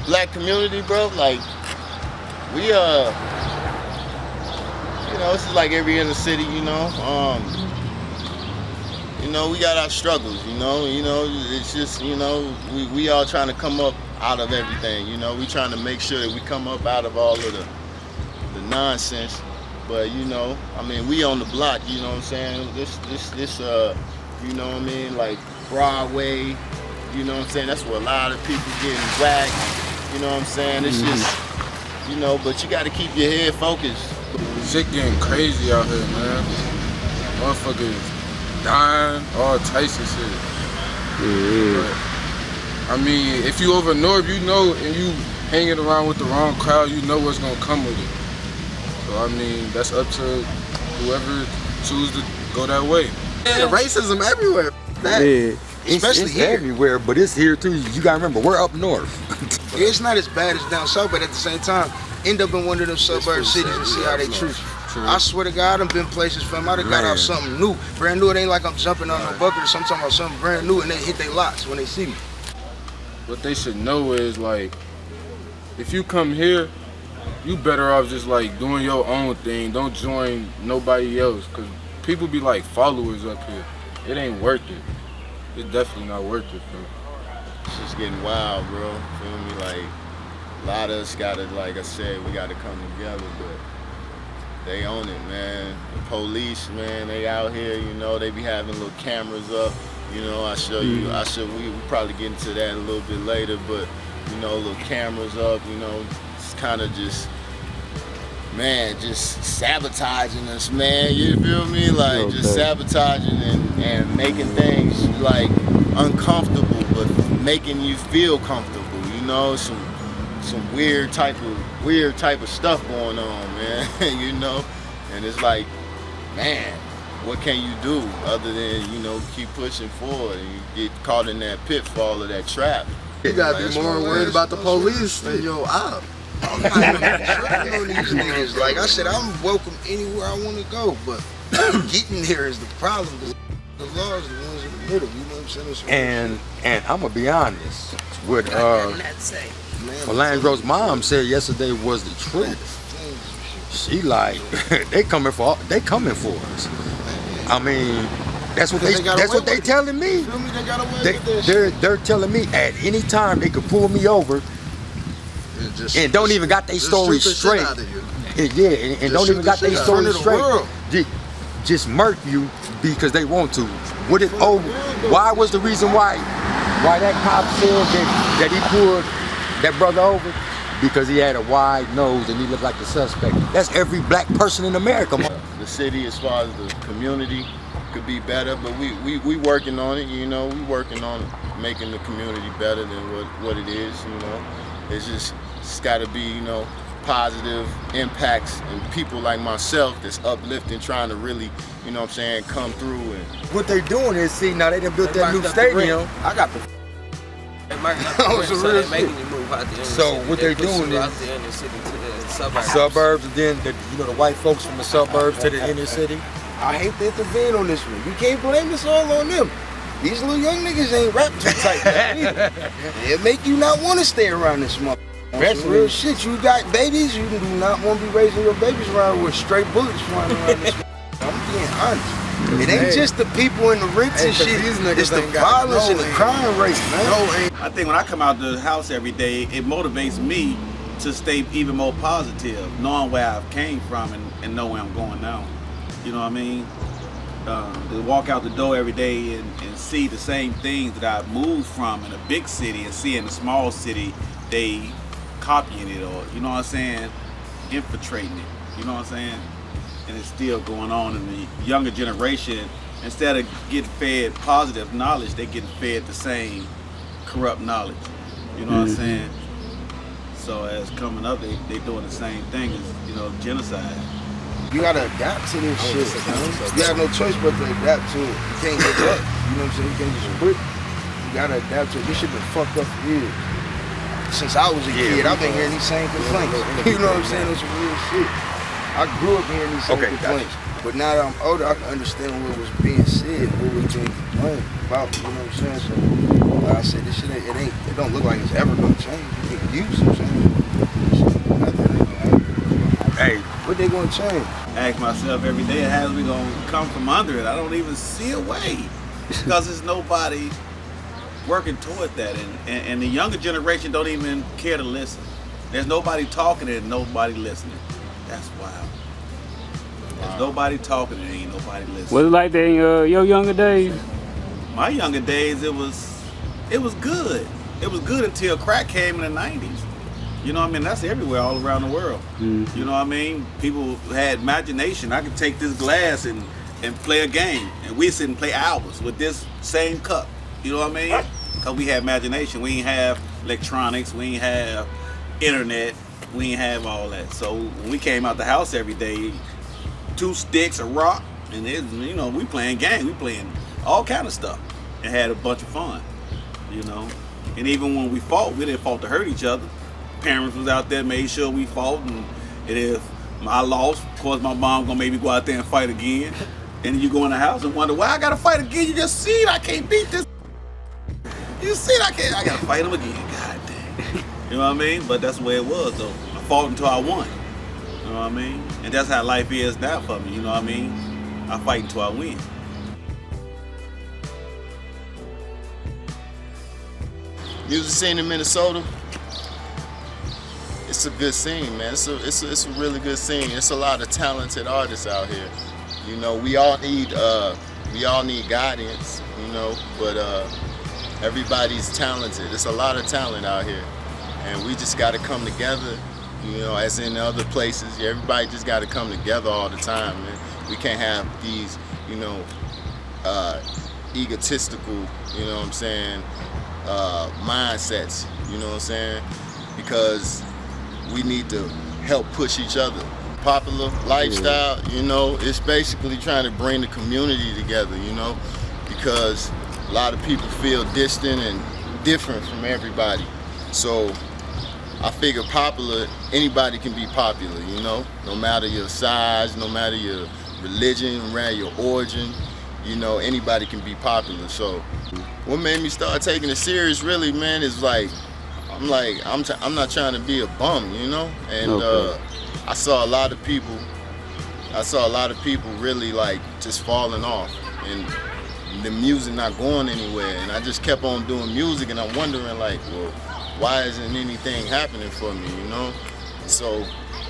black community, bro, like we you know, this is like every inner city, you know. You know, we got our struggles, you know, it's just, you know, we all trying to come up out of everything, you know, we trying to make sure that we come up out of all of the nonsense. But you know, I mean, we on the block, you know what I'm saying? This you know what I mean, like Broadway, you know what I'm saying? That's where a lot of people getting whacked, you know what I'm saying? It's just, you know, but you gotta keep your head focused. Shit getting crazy out here, man. Motherfuckers dying, all types of shit. But, I mean, if you over north, you know, and you hanging around with the wrong crowd, you know what's gonna come with it. So I mean, that's up to whoever chooses to go that way. Yeah, racism everywhere. Especially here. Everywhere, but it's here too. You gotta remember, we're up north. It's not as bad as down south, but at the same time, end up in one of them suburb cities and see how they treat you. I swear to God, I've been places, fam. I done got out something new, brand new. It ain't like I'm jumping on no bucket or something, about something brand new, and they hit their locks when they see me. What they should know is, like, if you come here, you better off just like doing your own thing. Don't join nobody else, cause people be like followers up here. It ain't worth it. It's definitely not worth it, bro. It's just getting wild, bro. Feel me? Like a lot of us gotta, like I said, we gotta come together, but they own it, man. The police, man, they out here, you know, they be having little cameras up. You know, we probably get into that a little bit later, but you know, little cameras up, you know, it's kind of just, man, just sabotaging us, man. You feel me? Like just sabotaging and making things like uncomfortable, but making you feel comfortable. You know, some weird type of stuff going on, man. You know, and it's like, man, what can you do other than, you know, keep pushing forward and you get caught in that pitfall of that trap. You gotta be more worried about the police than your op. I'm not even tripping on these niggas. Like I said, I'm welcome anywhere I want to go, but getting there is the problem. The laws are the ones in the middle. You know what I'm saying? And I'm gonna be honest. What Landro's mom said yesterday was the truth. She like they coming for us. I mean, that's what they telling me. They're telling me at any time they could pull me over and don't even got their story straight. Yeah, and don't even got their story straight. Just murk you because they want to. Why was the reason why that cop said that he pulled that brother over? Because he had a wide nose and he looked like the suspect. That's every black person in America. The city, as far as the community, could be better, but we working on it. You know, we working on making the community better than what it is. You know, it's got to be, you know, positive impacts and people like myself that's uplifting, trying to really, you know what I'm saying, come through. And what they're doing is, see, now they done built that new stadium. I got the so what they're doing is suburbs, and then the white folks from the suburbs to the inner city. I hate to intervene on this one. You can't blame this all on them. These little young niggas ain't rap too tight either. It make you not want to stay around this mother. That's real shit. You got babies, you do not want to be raising your babies around with straight bullets flying around this. I'm being honest. It ain't just the people in the rents and shit. It's the violence and the crime rate, man. I think when I come out the house every day, it motivates me to stay even more positive, knowing where I've came from and know where I'm going now. You know what I mean? To walk out the door every day and see the same things that I've moved from in a big city and see in a small city, they copying it, or, you know what I'm saying, infiltrating it, you know what I'm saying? And it's still going on in the younger generation. Instead of getting fed positive knowledge, they getting fed the same corrupt knowledge, you know what I'm saying? So as coming up, they doing the same thing as, you know, genocide. You gotta adapt to this shit, man. You have no choice but to adapt to it. You can't get up, you know what I'm saying? You can't just quit. You gotta adapt to it. This shit been fucked up for years. Since I was a kid, I've been hearing these same complaints. You know what I'm saying? It's real shit. I grew up hearing these same complaints. But now that I'm older, I can understand what was being said, what was being complained about, you know what I'm saying? So, I said this shit it don't look like it's ever gonna change. You can use some change. Nothing ain't gonna happen. Hey, What they gonna change? I ask myself every day, how's we gonna come from under it? I don't even see a way because there's nobody working toward that, and the younger generation don't even care to listen. There's nobody talking and nobody listening. That's wild. There's nobody talking and ain't nobody listening. Was it like that in your younger days? My younger days, it was good. It was good until crack came in the 90s. You know what I mean? That's everywhere, all around the world. Mm-hmm. You know what I mean? People had imagination. I could take this glass and play a game, and we sit and play hours with this same cup. You know what I mean? Because we had imagination. We ain't have electronics. We ain't have internet. We ain't have all that. So when we came out the house every day, 2 sticks, a rock, and we playing games. We playing all kind of stuff and had a bunch of fun. You know? And even when we fought, we didn't fight to hurt each other. Parents was out there, made sure we fought, and if I lost, of course my mom gonna make me go out there and fight again. And you go in the house and wonder, why I gotta fight again? You just see I can't beat this. You see I gotta fight him again. God dang. You know what I mean? But that's the way it was though. I fought until I won. You know what I mean? And that's how life is now for me, you know what I mean? I fight until I win. Music scene in Minnesota, it's a good scene, man. It's a really good scene. It's a lot of talented artists out here. You know, we all need guidance, you know, but everybody's talented. There's a lot of talent out here, and we just got to come together. You know, as in other places, everybody just got to come together all the time, man. We can't have these, you know, egotistical, you know what I'm saying, mindsets, you know what I'm saying, because we need to help push each other. Popular lifestyle, you know, it's basically trying to bring the community together, you know, because a lot of people feel distant and different from everybody. So I figure popular, anybody can be popular, you know, no matter your size, no matter your religion, no matter your origin, you know, anybody can be popular. So what made me start taking it serious really, man, is like, I'm not trying to be a bum, you know? And I saw a lot of people really like just falling off and the music not going anywhere. And I just kept on doing music and I'm wondering like, well, why isn't anything happening for me, you know? So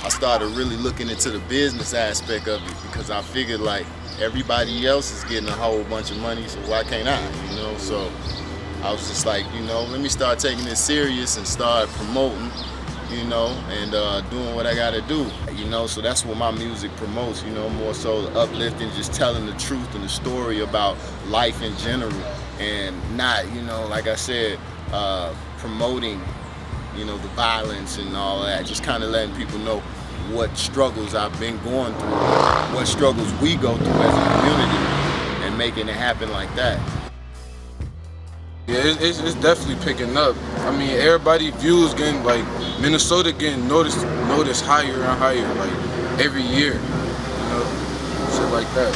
I started really looking into the business aspect of it because I figured like everybody else is getting a whole bunch of money, so why can't I, you know? So I was just like, you know, let me start taking this serious and start promoting, you know, and doing what I gotta do, you know. So that's what my music promotes, you know, more so uplifting, just telling the truth and the story about life in general, and not, you know, like I said, promoting, you know, the violence and all that. Just kind of letting people know what struggles I've been going through, what struggles we go through as a community, and making it happen like that. Yeah, it's definitely picking up. I mean, everybody views getting, like, Minnesota getting noticed higher and higher, like, every year, you know, shit like that.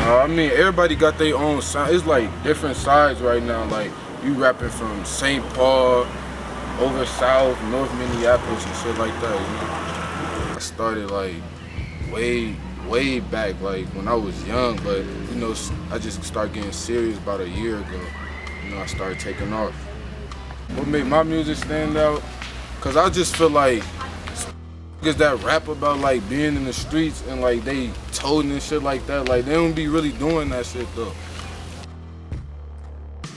I mean, everybody got their own sound. It's like different sides right now. Like, you rapping from St. Paul, over south, North Minneapolis and shit like that, you know. I started, like, way back, like, when I was young, but, you know, I just started getting serious about a year ago. You know, I started taking off. What made my music stand out? Cause I just feel like niggas that rap about like being in the streets and like they toting and shit like that, like they don't be really doing that shit though.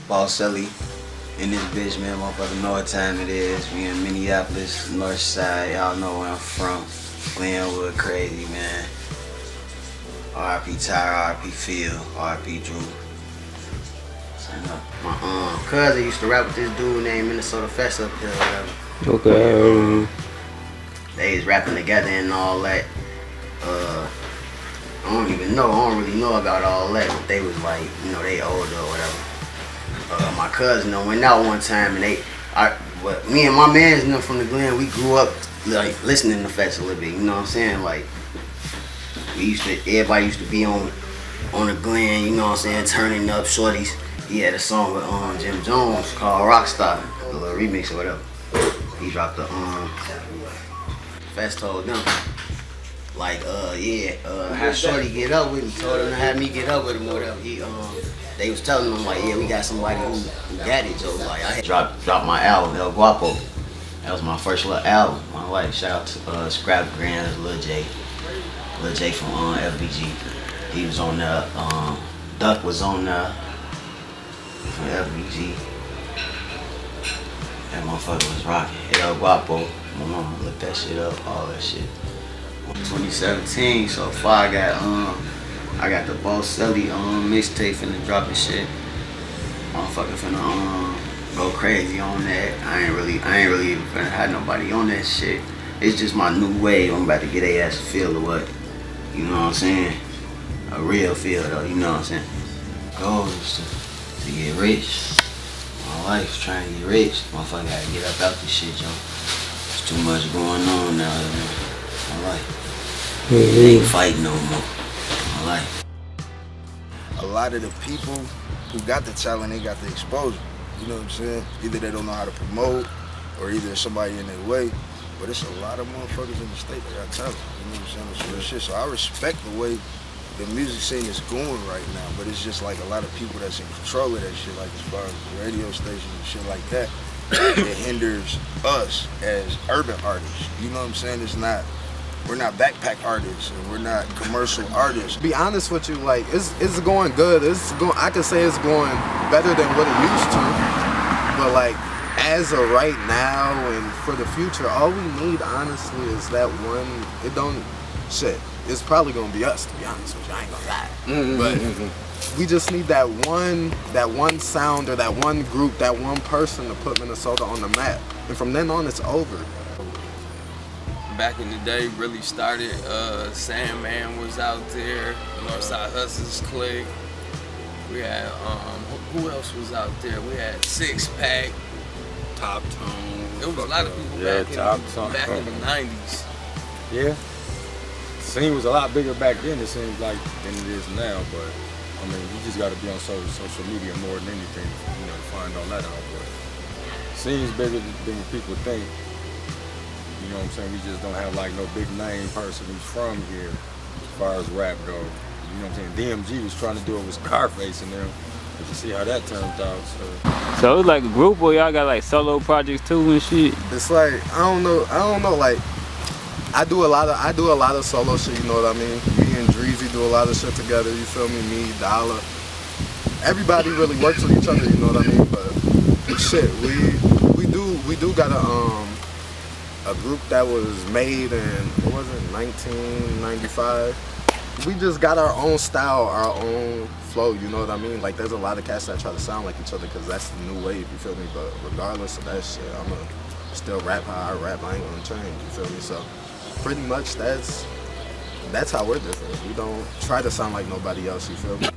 Boss Celly in this bitch, man. Motherfucker know what time it is. We in Minneapolis, North Side. Y'all know where I'm from. Glenwood, crazy, man. R.I.P. Tyra, R.I.P. Phil, R.I.P. Drew. My cousin used to rap with this dude named Minnesota Fest up there or whatever. Okay. They was rapping together and all that. I don't really know about all that, but they was like, you know, they older or whatever. My cousin went out one time and but me and my mans and them from the Glen, we grew up like listening to Fest a little bit, you know what I'm saying? Like everybody used to be on the Glen, you know what I'm saying, turning up shorties. He had a song with Jim Jones called Rockstar, the little remix or whatever. He dropped the Fast told them, like, how Shorty get up with him, told him to have me get up with him or whatever. They was telling him, like, yeah, we got somebody who got it. So, like, I had dropped my album, El Guapo. That was my first little album. My wife, shout out to Scrap Grand, Lil J. Lil J from FBG. He was on there. Duck was on there from FBG. That motherfucker was rocking. El Guapo. My mama looked that shit up, all that shit. 2017, so far I got the Boss Celly mixtape finna drop and shit. Motherfucker finna go crazy on that. I ain't really even finna have nobody on that shit. It's just my new wave. I'm about to get a ass a feel of what, you know what I'm saying? A real feel though, you know what I'm saying? Goal is to get rich. My life's trying to get rich. Motherfucker gotta get up out this shit, yo. There's too much going on now, man. My life. They ain't fighting no more. My life. A lot of the people who got the talent, they got the exposure. You know what I'm saying? Either they don't know how to promote, or either there's somebody in their way. But it's a lot of motherfuckers in the state that got talent. You know what I'm saying? It's real shit. So I respect the way the music scene is going right now. But it's just like a lot of people that's in control of that shit, like as far as the radio stations and shit like that. It hinders us as urban artists. You know what I'm saying? We're not backpack artists, and we're not commercial artists. Be honest with you, like it's going good. I can say it's going better than what it used to. But like as of right now and for the future, all we need honestly is that one. It's probably gonna be us, to be honest with you. I ain't gonna lie. But we just need that one sound or that one group, that one person to put Minnesota on the map. And from then on, it's over. Back in the day, really started, Sandman was out there, Northside Hustlers Clique. We had, who else was out there? We had Six Pack. Top Tone. There was a lot of people back in the 90s. Yeah. The scene was a lot bigger back then, it seems like, than it is now, but I mean, you just gotta be on social media more than anything, you know, to find all that out. But the scene's bigger than what people think. You know what I'm saying? We just don't have like no big name person who's from here as far as rap go. You know what I'm saying? DMG was trying to do it with Scarface and them. But you see how that turned out. So it's like a group or y'all got like solo projects too and shit? It's like I don't know, like I do a lot of solo shit, you know what I mean? Me and Dreezy do a lot of shit together, you feel me? Me, Dollar. Everybody really works with each other, you know what I mean? But shit, we do got a group that was made in, what was it, 1995. We just got our own style, our own flow, you know what I mean? Like there's a lot of cats that try to sound like each other because that's the new wave, you feel me? But regardless of that shit, I'ma still rap how I rap, I ain't gonna change, you feel me? So pretty much that's how we're different. We don't try to sound like nobody else, you feel me?